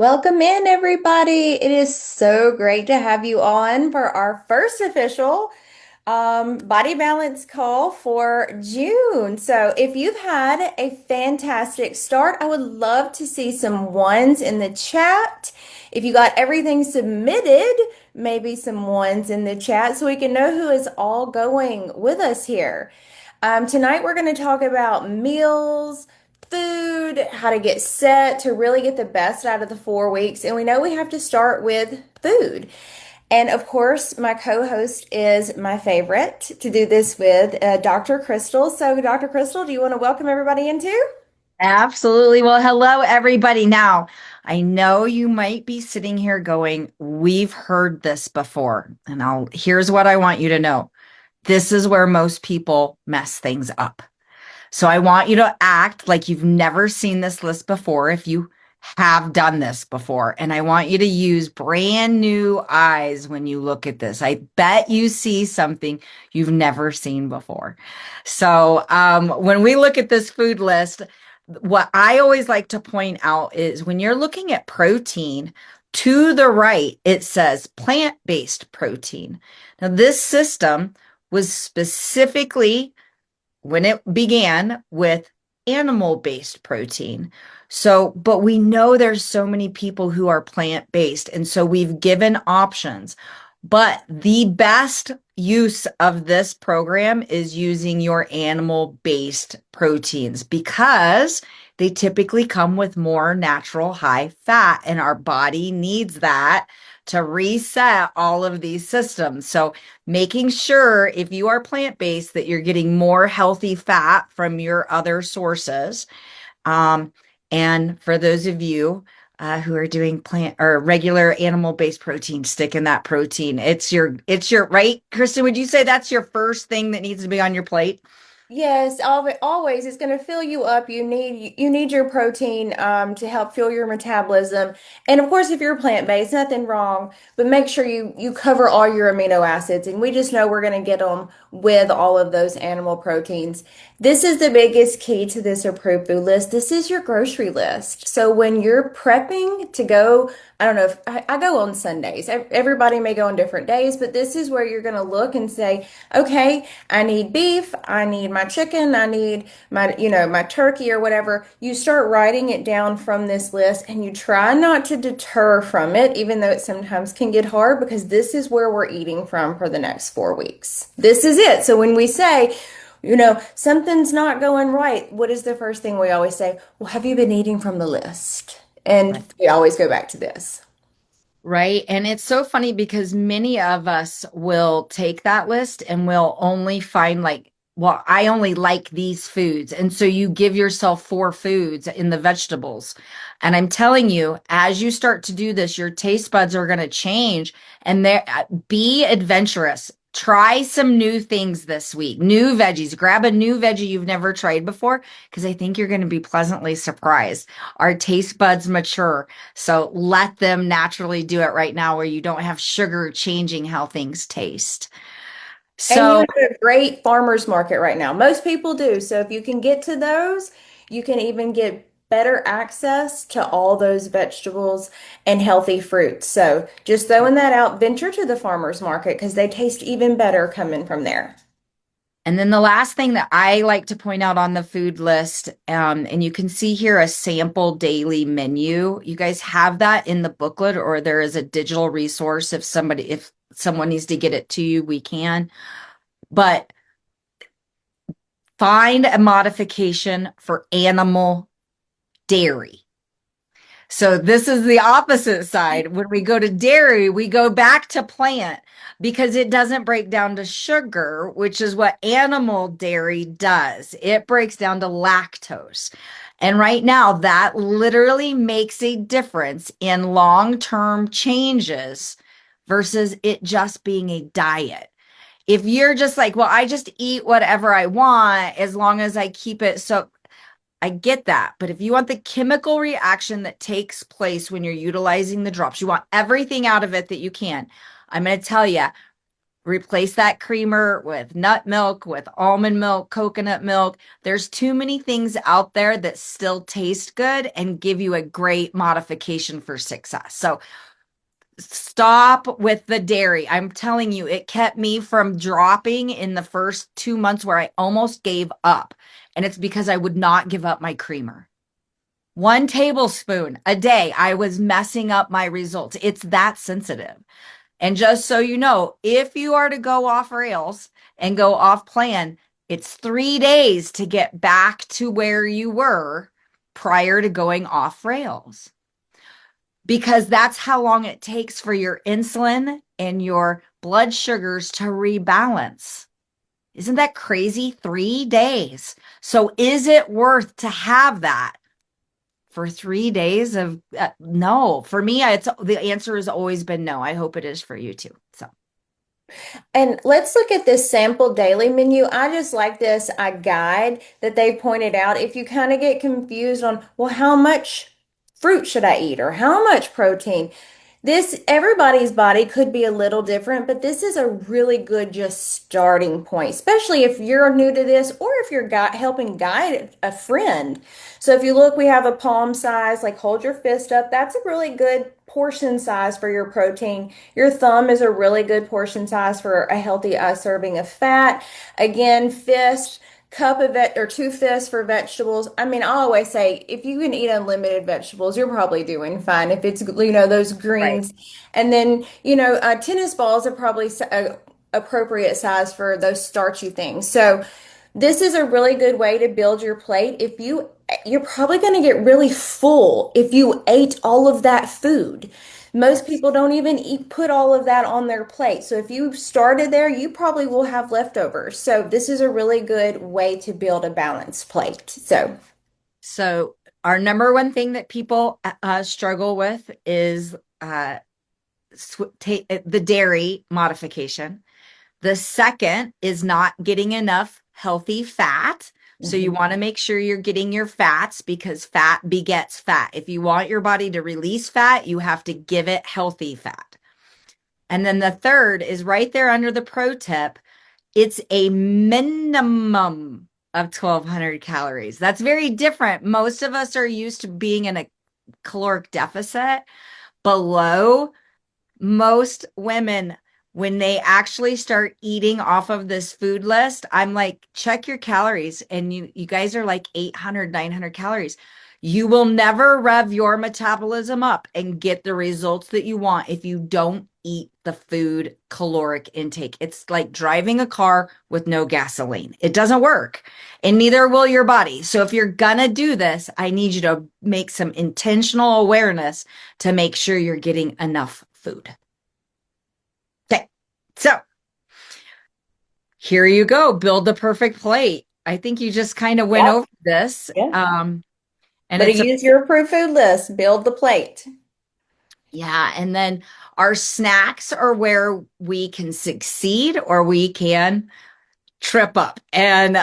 Welcome in, everybody. It is so great to have you on for our first official body balance call for June. So, if you've had a fantastic start, I would love to see some ones in the chat. If you got everything submitted, maybe some ones in the chat so we can know who is all going with us here. Tonight, we're going to talk about meals, food, how to get set to really get the best out of the 4 weeks. And we know we have to start with food. And of course, my co-host is my favorite to do this with, Dr. Crystal. So, Dr. Crystal, do you want to welcome everybody in too? Absolutely. Well, hello, everybody. Now, I know you might be sitting here going, we've heard this before. And here's what I want you to know. This is where most people mess things up. So I want you to act like you've never seen this list before if you have done this before. And I want you to use brand new eyes when you look at this. I bet you see something you've never seen before. So when we look at this food list, what I always like to point out is when you're looking at protein, to the right, it says plant-based protein. Now, this system was specifically when it began with animal-based protein. So, but we know there's so many people who are plant-based, and so we've given options. But the best use of this program is using your animal-based proteins because they typically come with more natural high fat, and our body needs that to reset all of these systems. So making sure if you are plant-based that you're getting more healthy fat from your other sources. Um, and for those of you who are doing plant or regular animal-based protein, stick in that protein. It's your right, Kristen, would you say that's your first thing that needs to be on your plate? Yes, always. It's going to fill you up. You need your protein to help fuel your metabolism. And of course, if you're plant-based, nothing wrong, but make sure you cover all your amino acids. And we just know we're going to get them with all of those animal proteins. This is the biggest key to this approved food list. This is your grocery list. So when you're prepping to go, I don't know if I go on Sundays. Everybody may go on different days, but this is where you're going to look and say, okay, I need beef, I need my chicken, I need my turkey or whatever. You start writing it down from this list and you try not to deter from it, even though it sometimes can get hard because this is where we're eating from for the next 4 weeks. This is it. So when we say, something's not going right, what is the first thing we always say? Well, have you been eating from the list? And we always go back to this. Right. And it's so funny because many of us will take that list and we'll only find like, well, I only like these foods. And so you give yourself four foods in the vegetables. And I'm telling you, as you start to do this, your taste buds are going to change and be adventurous. Try some new things this week, new veggies. Grab a new veggie you've never tried before because I think you're going to be pleasantly surprised. Our taste buds mature. So let them naturally do it right now where you don't have sugar changing how things taste. And you So, have a great farmer's market right now. Most people do. So if you can get to those, you can even get better access to all those vegetables and healthy fruits. So just throwing that out, venture to the farmer's market because they taste even better coming from there. and then the last thing that I like to point out on the food list, and you can see here a sample daily menu. You guys have that in the booklet, or there is a digital resource. If someone needs to get it to you, we can. But find a modification for animal dairy. So this is the opposite side. When we go to dairy, we go back to plant because it doesn't break down to sugar, which is what animal dairy does. It breaks down to lactose. And right now, that literally makes a difference in long-term changes versus it just being a diet. If you're just like, well, I just eat whatever I want as long as I keep it so I get that. But if you want the chemical reaction that takes place when you're utilizing the drops, you want everything out of it that you can. I'm going to tell you, Replace that creamer with nut milk, with almond milk, coconut milk. There's too many things out there that still taste good and give you a great modification for success. So stop with the dairy. I'm telling you, it kept me from dropping in the first 2 months where I almost gave up. And it's because I would not give up my creamer. 1 tablespoon a day, I was messing up my results. It's that sensitive. And just so you know, if you are to go off rails and go off plan, it's 3 days to get back to where you were prior to going off rails. Because that's how long it takes for your insulin and your blood sugars to rebalance. Isn't that crazy? 3 days. So is it worth to have that for 3 days of no? For me, it's the answer has always been no. I hope it is for you too. So And let's look at this sample daily menu. I just like this guide that they pointed out. If you kind of get confused on, well, how much fruit should I eat or how much protein? This, everybody's body could be a little different, but this is a really good just starting point, especially if you're new to this or if you're helping guide a friend. So if you look, we have a palm size, like hold your fist up. That's a really good portion size for your protein. Your thumb is a really good portion size for a healthy serving of fat. Again, fist, cup of or 2 fists for vegetables. I mean, I always say if you can eat unlimited vegetables, you're probably doing fine. If it's, those right. greens. And then, tennis balls are probably a appropriate size for those starchy things. So this is a really good way to build your plate. You're probably going to get really full if you ate all of that food. Most Yes. people don't even put all of that on their plate. So if you started there, you probably will have leftovers. So this is a really good way to build a balanced plate. So So our number one thing that people struggle with is the dairy modification. The second is not getting enough healthy fat. So you mhm. want to make sure you're getting your fats because fat begets fat. If you want your body to release fat, you have to give it healthy fat. And then the third is right there under the pro tip. It's a minimum of 1,200 calories. That's very different. Most of us are used to being in a caloric deficit. Below, most women, when they actually start eating off of this food list, I'm like, check your calories. And you guys are like 800, 900 calories. You will never rev your metabolism up and get the results that you want if you don't eat the food caloric intake. It's like driving a car with no gasoline. It doesn't work, and neither will your body. So if you're gonna do this, I need you to make some intentional awareness to make sure you're getting enough food. Okay. So here you go. Build the perfect plate. I think you just kind of went Yep. over this. Yeah. And Better it's use your approved food list. Build the plate. yeah, and then our snacks are where we can succeed or we can trip up and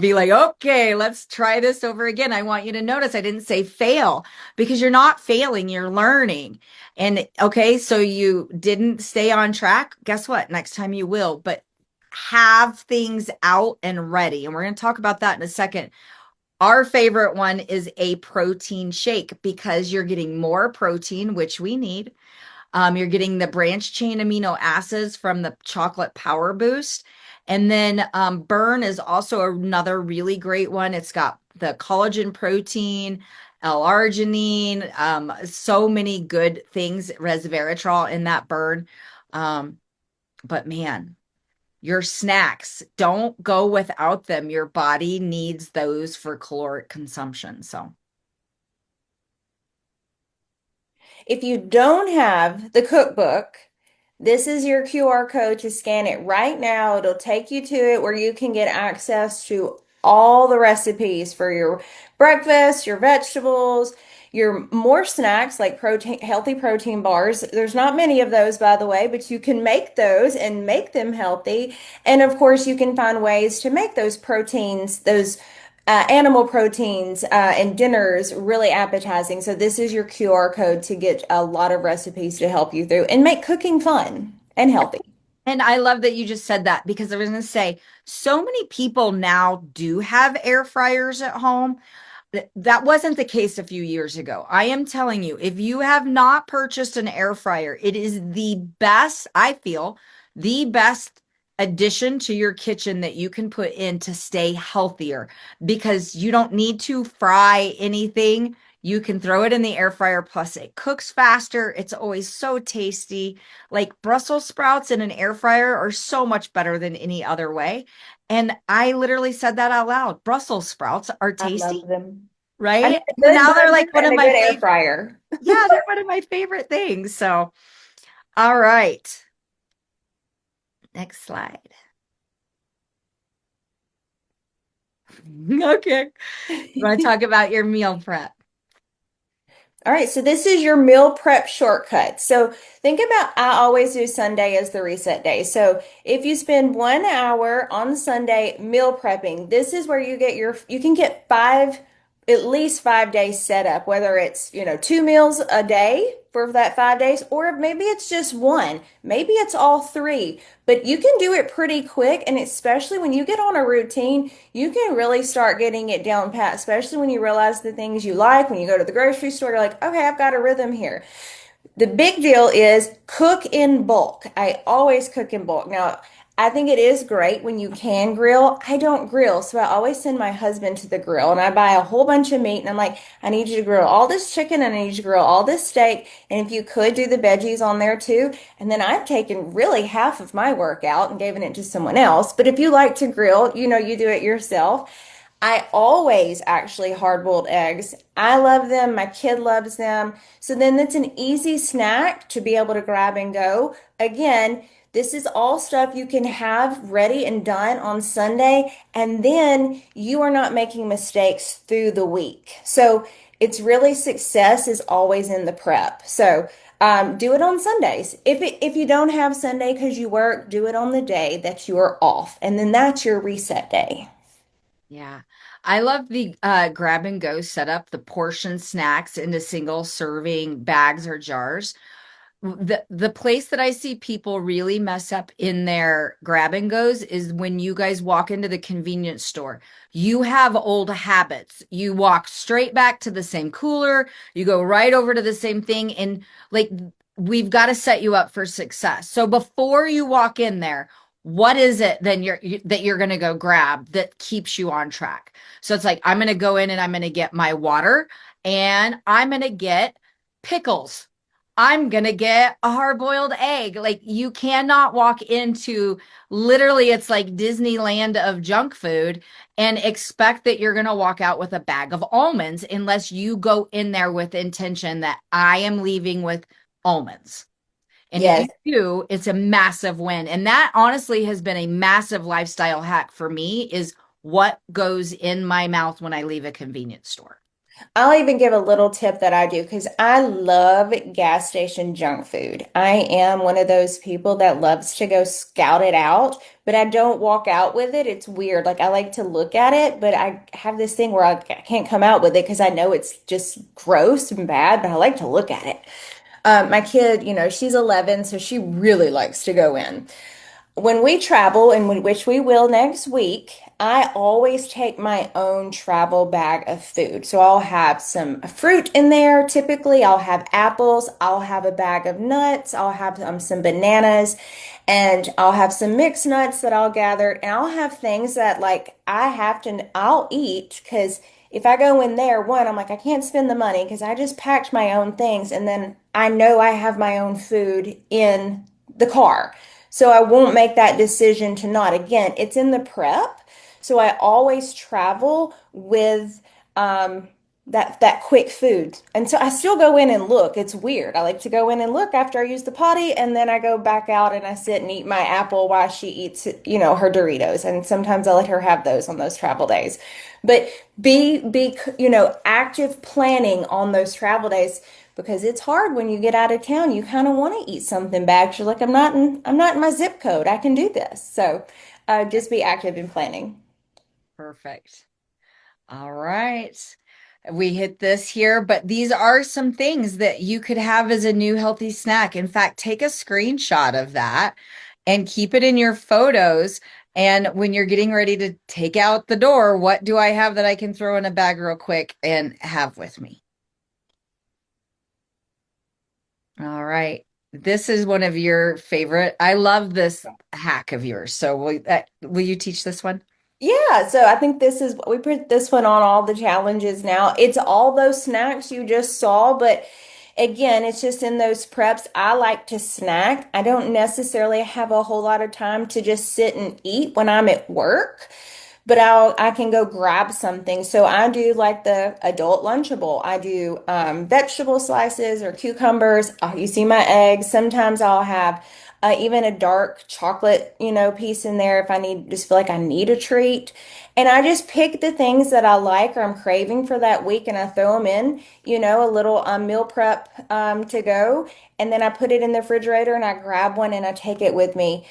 be like, okay, let's try this over again. I want you to notice I didn't say fail because you're not failing, you're learning. And okay, so you didn't stay on track. Guess what? Next time you will, but have things out and ready. And we're going to talk about that in a second. Our favorite one is a protein shake because you're getting more protein, which we need. You're getting the branch chain amino acids from the chocolate power boost. And then Burn is also another really great one. It's got the collagen protein, L-arginine, so many good things, resveratrol in that Burn. But man, your snacks, don't go without them. Your body needs those for caloric consumption. So If you don't have the cookbook, this is your QR code to scan it right now. It'll take you to it where you can get access to all the recipes for your breakfast, your vegetables, your more snacks like protein, healthy protein bars. There's not many of those, by the way, but you can make those and make them healthy. And of course, you can find ways to make those proteins, those animal proteins and dinners really appetizing. So this is your QR code to get a lot of recipes to help you through and make cooking fun and healthy. And I love that you just said that because I was going to say, so many people now do have air fryers at home. That wasn't the case a few years ago. I am telling you, if you have not purchased an air fryer, it is the best, I feel, the best addition to your kitchen that you can put in to stay healthier because you don't need to fry anything. You can throw it in the air fryer, plus it cooks faster. It's always so tasty. Like Brussels sprouts in an air fryer are so much better than any other way. And I literally said that out loud. Brussels sprouts are I love tasty, them. I need right? a So good now they're blender like one and of a my good air favorite. fryer. Yeah, they're one of my favorite things. So, all right. Next slide. Okay. You want to talk about your meal prep? All right, so this is your meal prep shortcut. So think about, I always do Sunday as the reset day. So if you spend 1 hour on Sunday meal prepping, this is where you can get at least 5 days set up, whether it's, 2 meals a day for that 5 days, or maybe it's just one, maybe it's all three, but you can do it pretty quick. And especially when you get on a routine, you can really start getting it down pat, especially when you realize the things you like. When you go to the grocery store, you're like, okay, I've got a rhythm here. The big deal is cook in bulk. I always cook in bulk. Now, I think it is great when you can grill. I don't grill, so I always send my husband to the grill and I buy a whole bunch of meat and I'm like, I need you to grill all this chicken and I need you to grill all this steak. And if you could do the veggies on there too. And then I've taken really half of my workout and given it to someone else. But if you like to grill, you do it yourself. I always actually hard boiled eggs. I love them. My kid loves them. So then it's an easy snack to be able to grab and go. Again, this is all stuff you can have ready and done on Sunday, and then you are not making mistakes through the week. So it's really success is always in the prep. So do it on Sundays. If you don't have Sunday because you work, do it on the day that you are off, and then that's your reset day. Yeah. I love the grab and go setup, the portion snacks into single serving bags or jars. The place that I see people really mess up in their grab and goes is when you guys walk into the convenience store. You have old habits. You walk straight back to the same cooler, you go right over to the same thing, and like we've got to set you up for success. So before you walk in there, what is it then that you're going to go grab that keeps you on track? So it's like I'm going to go in and I'm going to get my water and I'm going to get pickles. I'm going to get a hard boiled egg. Like you cannot walk into literally, it's like Disneyland of junk food and expect that you're going to walk out with a bag of almonds unless you go in there with intention that I am leaving with almonds. And if you Yes. do, it's a massive win. And that honestly has been a massive lifestyle hack for me is what goes in my mouth when I leave a convenience store. I'll even give a little tip that I do because I love gas station junk food. I am one of those people that loves to go scout it out, but I don't walk out with it. It's weird. Like I like to look at it, but I have this thing where I can't come out with it because I know it's just gross and bad, but I like to look at it. My kid, she's 11, so she really likes to go in. When we travel, which we will next week, I always take my own travel bag of food. So I'll have some fruit in there. Typically, I'll have apples. I'll have a bag of nuts. I'll have some bananas, and I'll have some mixed nuts that I'll gather. And I'll have things that like I'll eat because if I go in there, one, I'm like, I can't spend the money because I just packed my own things. And then I know I have my own food in the car. So I won't make that decision to not. Again, it's in the prep. So I always travel with that quick food. And so I still go in and look. It's weird. I like to go in and look after I use the potty, and then I go back out and I sit and eat my apple while she eats, her Doritos. And sometimes I let her have those on those travel days. But be active planning on those travel days because it's hard when you get out of town. You kind of want to eat something back. You're like, I'm not in my zip code. I can do this. So just be active in planning. Perfect. All right. We hit this here, but these are some things that you could have as a new healthy snack. In fact, take a screenshot of that and keep it in your photos. And when you're getting ready to take out the door, what do I have that I can throw in a bag real quick and have with me? All right. This is one of your favorite. I love this hack of yours. So will you teach this one? Yeah, so I think this is we put this one on all the challenges now. It's all those snacks you just saw, but again, it's just in those preps. I like to snack. I don't necessarily have a whole lot of time to just sit and eat when I'm at work, but I can go grab something. So I do like the adult Lunchable. I do vegetable slices or cucumbers. You see my eggs. Sometimes I'll have even a dark chocolate, piece in there if I need just feel like I need a treat. And I just pick the things that I like or I'm craving for that week and I throw them in, a little meal prep to go. And then I put it in the refrigerator and I grab one and I take it with me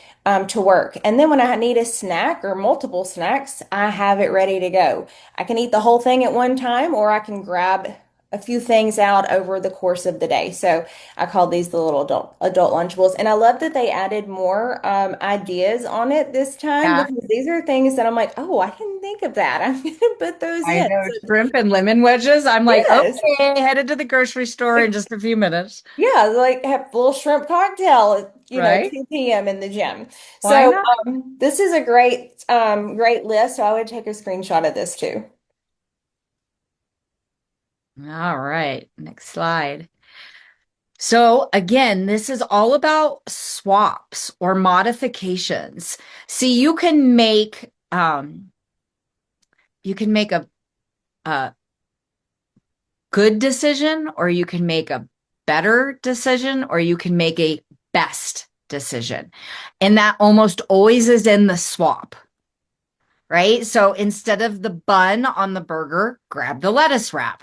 to work. And then when I need a snack or multiple snacks, I have it ready to go. I can eat the whole thing at one time or I can grab a few things out over the course of the day. So I call these the little adult Lunchables. And I love that they added more ideas on it this time Yeah, because these are things that I'm like, oh, I didn't think of that. I'm going to put those I in. know So, shrimp and lemon wedges. I'm like, yes. okay, headed to the grocery store in just a few minutes. Yeah, like have a little shrimp cocktail at, Right? 2 p.m. in the gym. Why So not? this is a great list. So I would take a screenshot of this too. All right, next slide. So again, this is all about swaps or modifications. See, you can make a good decision, or you can make a better decision, or you can make a best decision. And that almost always is in the swap, right? So instead of the bun on the burger, grab the lettuce wrap.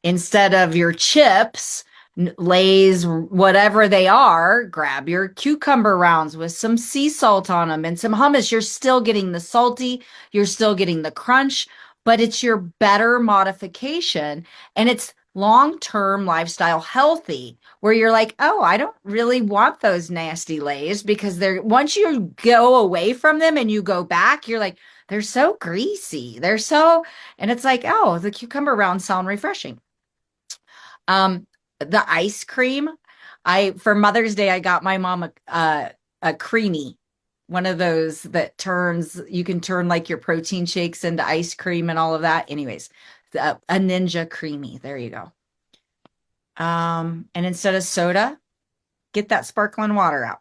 Instead of your chips, Lay's, whatever they are, grab your cucumber rounds with some sea salt on them and some hummus. You're still getting the salty, you're still getting the crunch, but it's your better modification and it's long-term lifestyle healthy where you're like, oh, I don't really want those nasty Lay's because they're once you go away from them and you go back, you're like, they're so greasy. And it's like, oh, the cucumber rounds sound refreshing. Um, the ice cream, I for Mother's Day, I got my mom a creamy, one of those that turns, you can turn like your protein shakes into ice cream and all of that. Anyways, a Ninja creamy. There you go. And instead of soda, get that sparkling water out.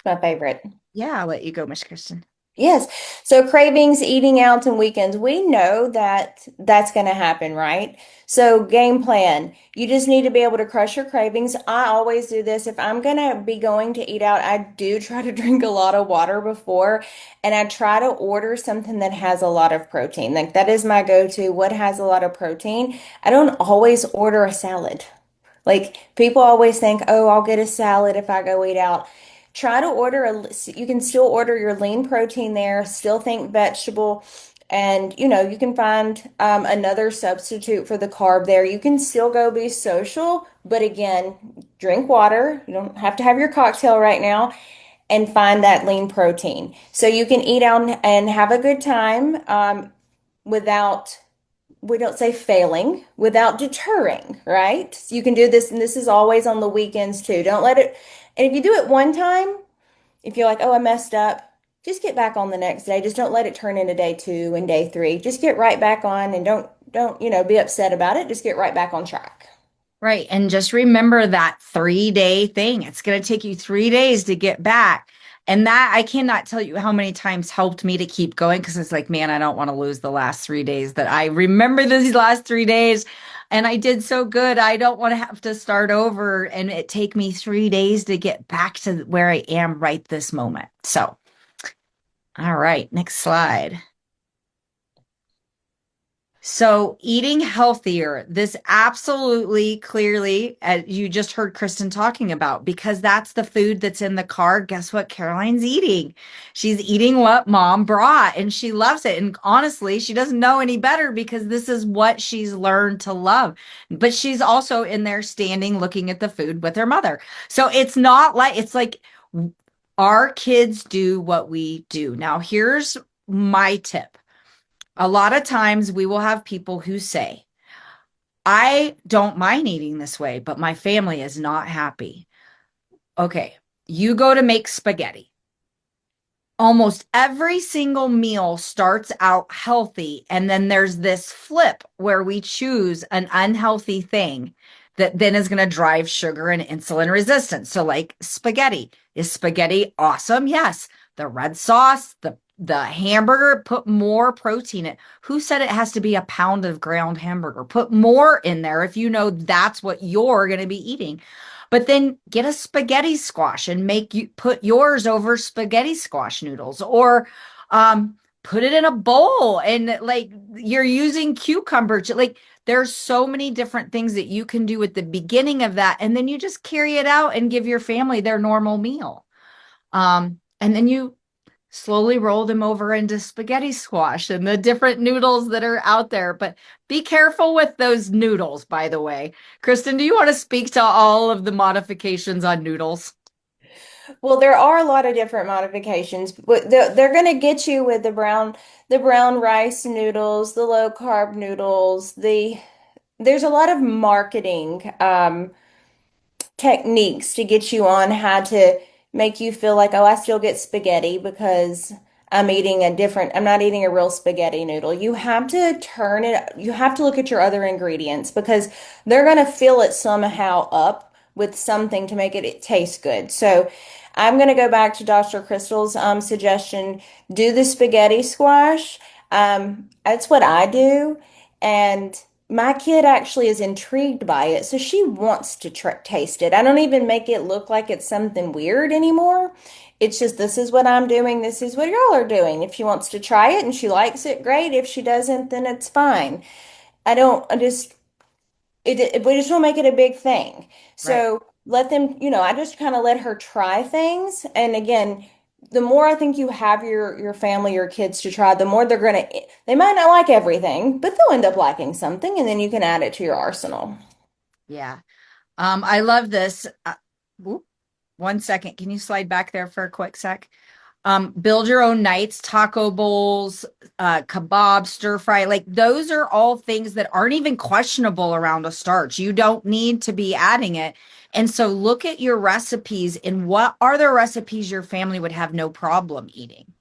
My favorite. Yeah, I'll let you go, Miss Kristen. Yes. So cravings, eating out, and weekends, we know that that's going to happen, right? So game plan. You just need to be able to crush your cravings. I always do this. If I'm going to be going to eat out, I do try to drink a lot of water before, and I try to order something that has a lot of protein. Like that is my go-to. What has a lot of protein? I don't always order a salad. Like people always think, oh, I'll get a salad if I go eat out. Try to order you can still order your lean protein there, still think vegetable, and you can find another substitute for the carb there. You can still go be social, but again, drink water. You don't have to have your cocktail right now and find that lean protein. So you can eat out and have a good time without we don't say failing without deterring, right? So you can do this, and this is always on the weekends too. Don't let it, and if you do it one time, if you're like, oh, I messed up, just get back on the next day. Just don't let it turn into day two and day three. Just get right back on and don't, be upset about it. Just get right back on track. Right. And just remember that 3 day thing. It's going to take you 3 days to get back. And that I cannot tell you how many times helped me to keep going because it's like, man, I don't want to lose the last 3 days that I remember these last 3 days. And I did so good. I don't want to have to start over and it take me 3 days to get back to where I am right this moment. So, all right, next slide. So, eating healthier, this absolutely clearly, as you just heard Kristen talking about, because that's the food that's in the car. Guess what Caroline's eating? She's eating what mom brought and she loves it. And honestly, she doesn't know any better because this is what she's learned to love. But she's also in there standing looking at the food with her mother. So, it's not like, it's like, Our kids do what we do. Now, here's my tip. A lot of times we will have people who say, I don't mind eating this way, but my family is not happy. Okay, you go to make spaghetti. Almost every single meal starts out healthy. And then there's this flip where we choose an unhealthy thing that then is going to drive sugar and insulin resistance. So, like spaghetti. Is spaghetti awesome? Yes. The red sauce, the hamburger, put more protein in. Who said it has to be a pound of ground hamburger? Put more in there if you know that's what you're going to be eating. But then get a spaghetti squash and make you put yours over spaghetti squash noodles, or put it in a bowl and like you're using cucumber. Like there's so many different things that you can do at the beginning of that. And then you just carry it out and give your family their normal meal. And then you slowly roll them over into spaghetti squash and the different noodles that are out there. But be careful with those noodles, by the way. Kristen, do you want to speak to all of the modifications on noodles? Well, there are a lot of different modifications, but they're going to get you with the brown rice noodles, the low carb noodles. There's a lot of marketing techniques to get you on how to make you feel like, oh, I still get spaghetti because I'm not eating a real spaghetti noodle. You have to look at your other ingredients because they're going to fill it somehow up with something to make it taste good. So I'm going to go back to Dr. Crystal's suggestion, do the spaghetti squash. That's what I do. And my kid actually is intrigued by it, so she wants to taste it. I don't even make it look like it's something weird anymore. It's just, this is what I'm doing, this is what y'all are doing. If she wants to try it and she likes it, great. If she doesn't, then it's fine. I don't, I just, we just want to make it a big thing. Right. So let them, I just kind of let her try things. And again, the more I think you have your family, your kids to try, the more they might not like everything, but they'll end up liking something, and then you can add it to your arsenal. Yeah. I love this. Whoop, 1 second. Can you slide back there for a quick sec? Build your own nights, taco bowls, kebab, stir fry. Like those are all things that aren't even questionable around a starch. You don't need to be adding it. And so look at your recipes and what are the recipes your family would have no problem eating.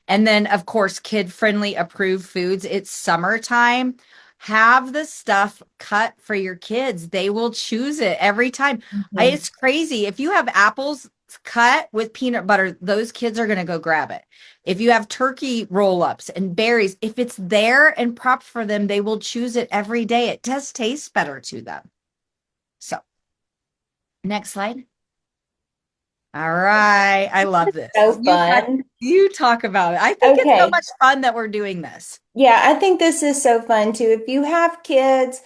And then, of course, kid friendly approved foods. It's summertime. Have the stuff cut for your kids. They will choose it every time. Mhm. It's crazy. If you have apples cut with peanut butter, those kids are going to go grab it. If you have turkey roll ups and berries, if it's there and prepped for them, they will choose it every day. It does taste better to them. So, next slide. All right. I love this. So fun. You talk about it. I think it's so Okay. much fun that we're doing this. Yeah, I think this is so fun too. If you have kids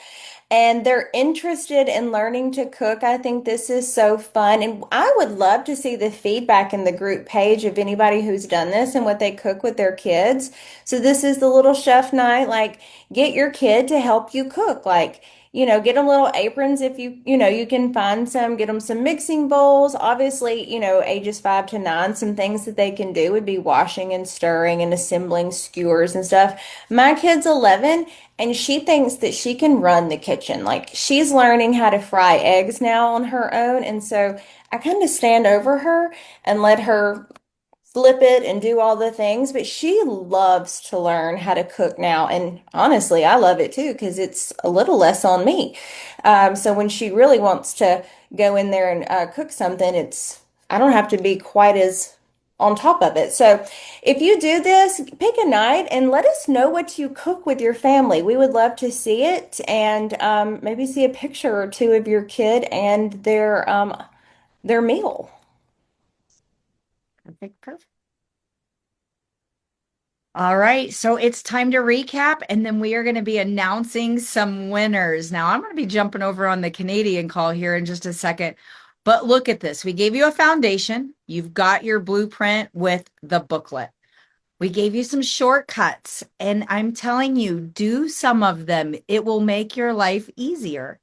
and they're interested in learning to cook, I think this is so fun. And I would love to see the feedback in the group page of anybody who's done this and what they cook with their kids. So this is the little chef night. Like, get your kid to help you cook. Like, get them little aprons if you can find some, get them some mixing bowls. Obviously, ages 5 to 9, some things that they can do would be washing and stirring and assembling skewers and stuff. My kid's 11 and she thinks that she can run the kitchen. Like she's learning how to fry eggs now on her own. And so I kind of stand over her and let her flip it and do all the things, but she loves to learn how to cook now. And honestly, I love it too because it's a little less on me. So when she really wants to go in there and cook something, I don't have to be quite as on top of it. So if you do this, pick a night and let us know what you cook with your family. We would love to see it and maybe see a picture or two of your kid and their meal. Perfect. Perfect. All right. So it's time to recap, and then we are going to be announcing some winners. Now, I'm going to be jumping over on the Canadian call here in just a second. But look at this. We gave you a foundation. You've got your blueprint with the booklet. We gave you some shortcuts, and I'm telling you, do some of them. It will make your life easier.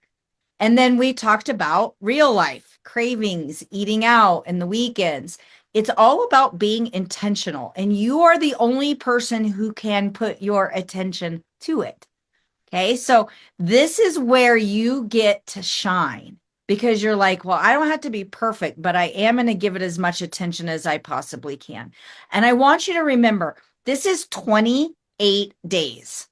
And then we talked about real life, cravings, eating out, and the weekends. It's all about being intentional, and you are the only person who can put your attention to it. Okay. So this is where you get to shine because you're like, well, I don't have to be perfect, but I am going to give it as much attention as I possibly can. And I want you to remember this is 28 days.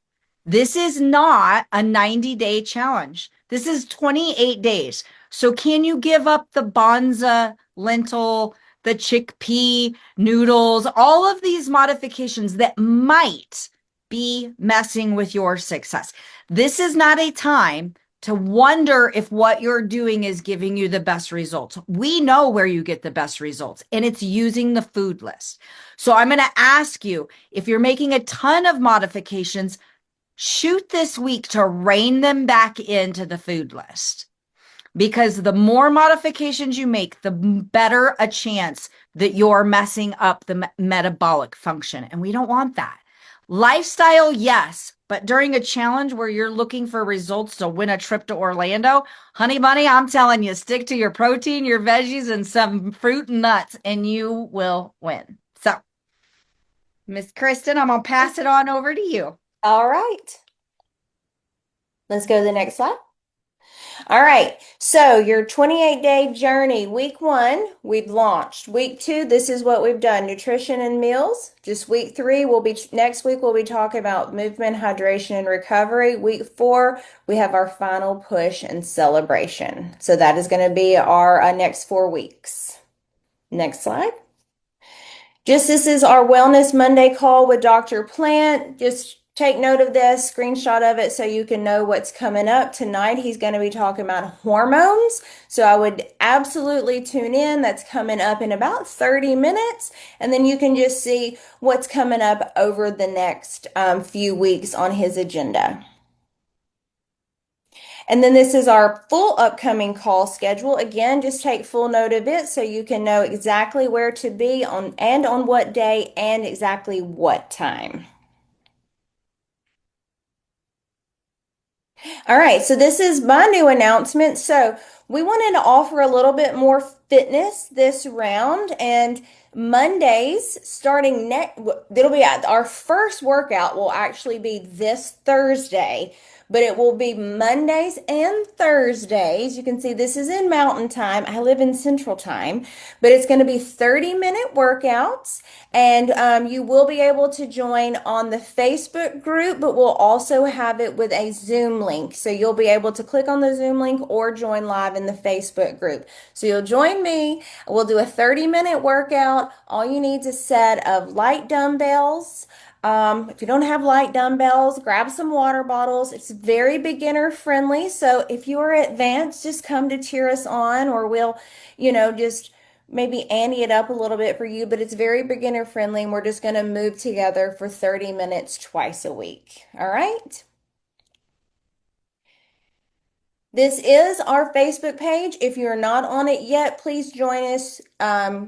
This is not a 90-day challenge. This is 28 days. So can you give up the Bonza lentil, the chickpea noodles, all of these modifications that might be messing with your success? This is not a time to wonder if what you're doing is giving you the best results. We know where you get the best results, and it's using the food list. So I'm going to ask you, if you're making a ton of modifications, shoot this week to rein them back into the food list. Because the more modifications you make, the better a chance that you're messing up the metabolic function. And we don't want that. Lifestyle, yes, but during a challenge where you're looking for results to win a trip to Orlando, honey bunny, I'm telling you, stick to your protein, your veggies, and some fruit and nuts, and you will win. So, Miss Kristen, I'm going to pass it on over to you. All right. Let's go to the next slide. All right, so your 28-day journey, week 1, we've launched. Week 2, this is what we've done, nutrition and meals. Just week 3, next week we'll be talking about movement, hydration, and recovery. Week 4, we have our final push and celebration. So that is going to be our next 4 weeks. Next slide. This is our Wellness Monday call with Dr. Plant. Just take note of this, screenshot of it so you can know what's coming up. Tonight, he's going to be talking about hormones. So I would absolutely tune in. That's coming up in about 30 minutes. And then you can just see what's coming up over the next few weeks on his agenda. And then this is our full upcoming call schedule. Again, just take full note of it so you can know exactly where to be on what day and exactly what time. All right, so this is my new announcement. So we wanted to offer a little bit more fitness this round, and Mondays starting next, it'll be our first workout will actually be this Thursday, but it will be Mondays and Thursdays. You can see this is in Mountain Time. I live in Central Time, but it's going to be 30-minute workouts. And you will be able to join on the Facebook group, but we'll also have it with a Zoom link. So you'll be able to click on the Zoom link or join live in the Facebook group. So you'll join me. We'll do a 30-minute workout. All you need is a set of light dumbbells. If you don't have light dumbbells, grab some water bottles. It's very beginner friendly. So if you are advanced, just come to cheer us on, or we'll, just maybe ante it up a little bit for you, but it's very beginner friendly, and we're just going to move together for 30 minutes twice a week. All right. This is our Facebook page. If you're not on it yet, please join us.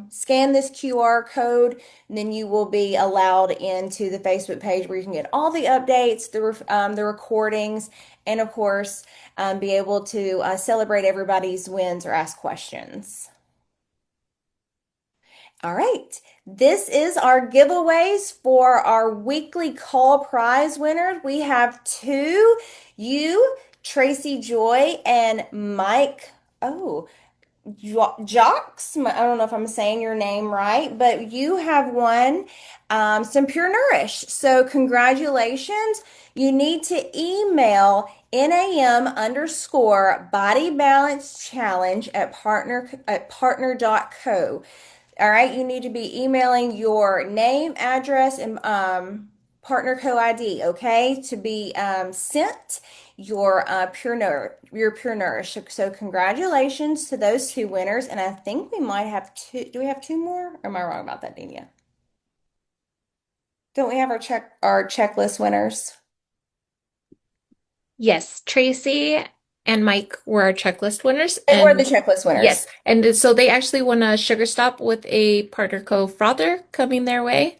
Scan this QR code, and then you will be allowed into the Facebook page where you can get all the updates, the recordings, and of course, be able to celebrate everybody's wins or ask questions. All right. This is our giveaways for our weekly call prize winners. We have 2, Tracy Joy and Mike. Oh, Jocks. I don't know if I'm saying your name right, but you have won some Pure Nourish. So congratulations. You need to email NAM_body balance challenge at partner.co. All right, you need to be emailing your name, address, and partner co ID, okay, to be sent your Pure Nourish. So congratulations to those 2 winners, and I think we might have 2. Do we have 2 more? Or am I wrong about that, Dania? Don't we have our checklist winners? Yes, Tracy and Mike were our checklist winners. They were the checklist winners. Yes, and so they actually won a Sugar Stop with a Partner Co. frother coming their way.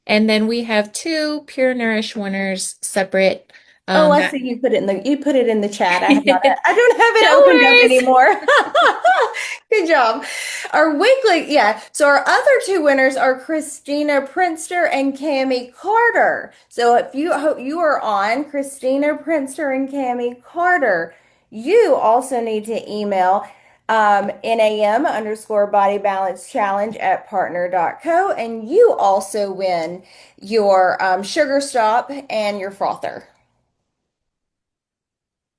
And then we have 2 Pure Nourish winners separate. Oh, I That see you put it in the chat. I don't have it no opened up worries. anymore. Good job. Our weekly, yeah. So our other two winners are Christina Prinster and Cami Carter. So if you hope you are on Christina Prinster and Cami Carter, you also need to email NAM underscore body balance challenge at partner.co, and you also win your sugar stop and your frother.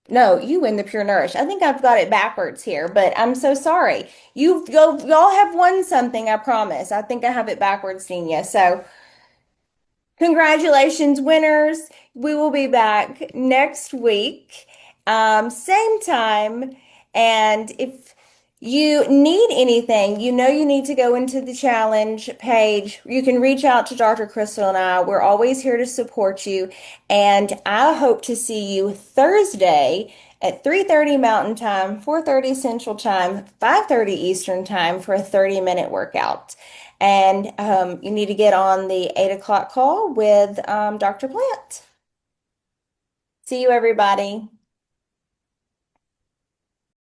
No, you win the Pure Nourish. I think I've got it backwards here, but I'm so sorry. Y'all have won something, I promise. I think I have it backwards, Dina. So congratulations, winners. We will be back next week, same time. And if you need anything, you know you need to go into the challenge page. You can reach out to Dr. Crystal and I. We're always here to support you. And I hope to see you Thursday at 3:30 Mountain Time, 4:30 Central Time, 5:30 Eastern Time for a 30-minute workout. And you need to get on the 8 o'clock call with Dr. Plant. See you, everybody.